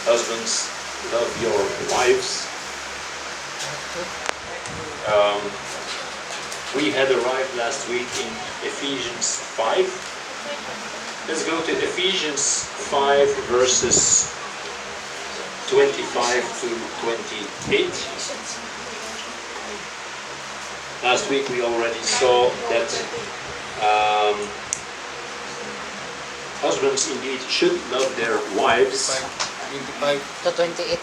Husbands, love your wives. We had arrived last week in Ephesians 5. Let's go to Ephesians 5 verses 25 to 28. Last week we already saw that husbands indeed should love their wives. 25 to 28.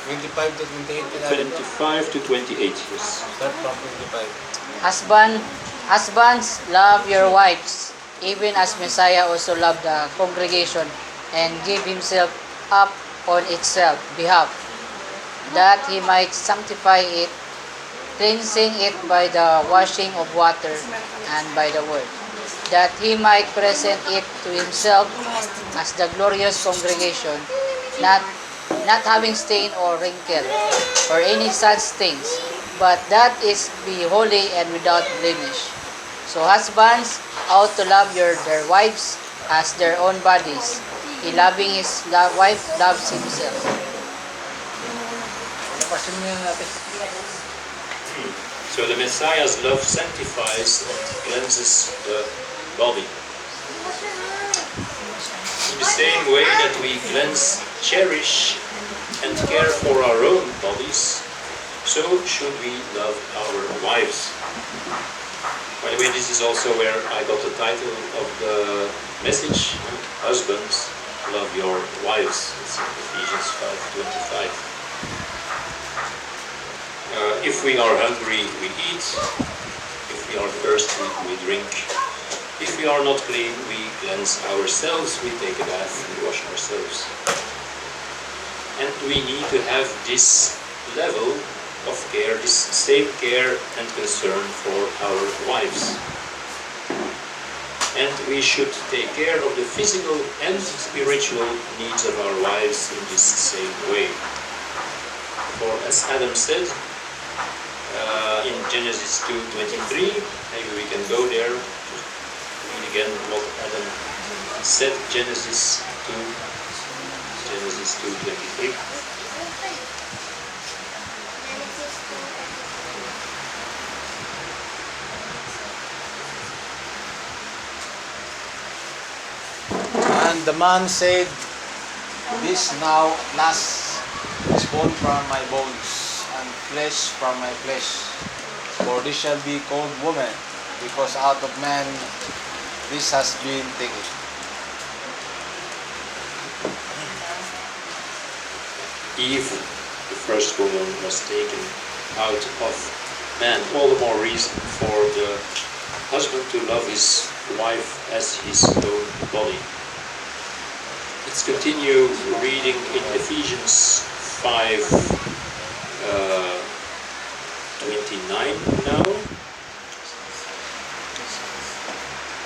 25 to 28. 25 to 28, yes. Start from 25. Husbands, love your wives, even as Messiah also loved the congregation and gave himself up on its behalf, that he might sanctify it, cleansing it by the washing of water and by the word, that he might present it to himself as the glorious congregation, not having stain or wrinkle or any such things, but that is be holy and without blemish. So husbands ought to love their wives as their own bodies. He loving his wife loves himself. So the Messiah's love sanctifies and cleanses the body. In the same way that we cleanse, cherish, and care for our own bodies, so should we love our wives. By the way, this is also where I got the title of the message, Husbands, love your wives. It's in Ephesians 5:25. If we are hungry, we eat. If we are thirsty, we drink. If we are not clean, we cleanse ourselves, we take a bath, we wash ourselves. And we need to have this level of care, this same care and concern for our wives. And we should take care of the physical and spiritual needs of our wives in this same way. For as Adam said in Genesis 2:23, maybe we can go there, read again what Adam said, Genesis 2:23. And the man said, "This now at last is bone from my bones, and flesh from my flesh. For this shall be called woman, because out of man this has been taken." Eve, the first woman, was taken out of man. All the more reason for the husband to love his wife as his own body. Let's continue reading in Ephesians 5:29 now.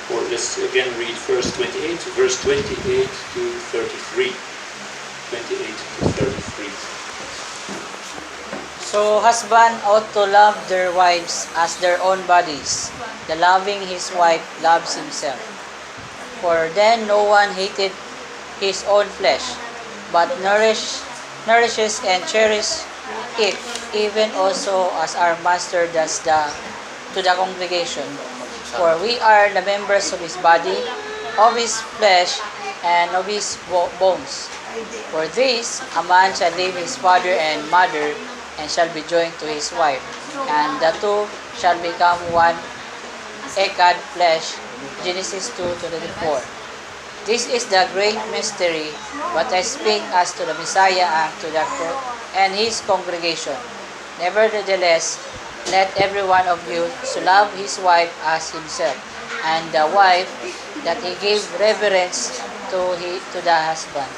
Or let's again read verse 28 to 33. 28 to 33. So husband ought to love their wives as their own bodies. The loving his wife loves himself. For then no one hated his own flesh, but nourishes and cherishes it, even also as our Master does to the congregation. For we are the members of his body, of his flesh, and of his bones. For this, a man shall leave his father and mother, and shall be joined to his wife, and the two shall become one echad flesh. Genesis 2:24. This is the great mystery, but I speak as to the Messiah and his congregation. Nevertheless, let every one of you so love his wife as himself, and the wife that he gave reverence to the husband.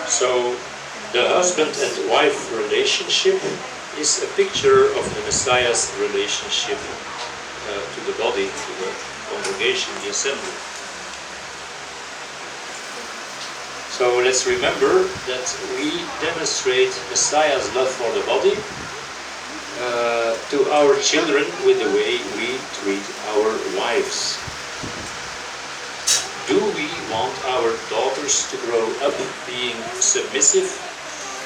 So the husband and wife relationship is a picture of the Messiah's relationship to the body, to the congregation, the assembly. So let's remember that we demonstrate Messiah's love for the body to our children with the way we treat our wives. daughters to grow up being submissive,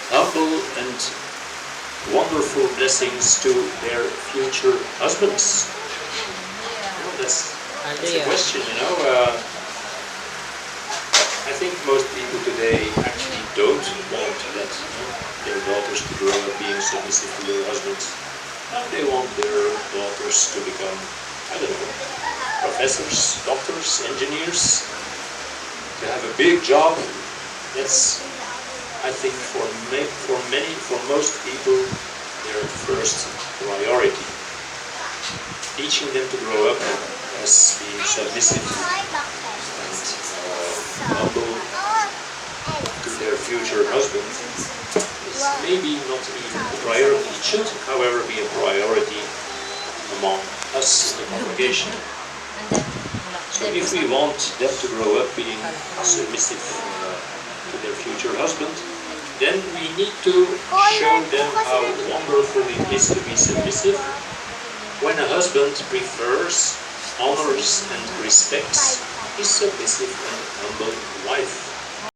humble, and wonderful blessings to their future husbands? That's a question, I think most people today actually don't want that, their daughters to grow up being submissive to their husbands. They want their daughters to become, I don't know, professors, doctors, engineers, to have a big job. That's, I think, for most people, their first priority. Teaching them to grow up as being submissive and humble to their future husband is maybe not even a priority. It should, however, be a priority among us in the congregation. So if we want them to grow up being submissive to their future husband, then we need to show them how wonderful it is to be submissive when a husband prefers, honors, and respects his submissive and humble wife.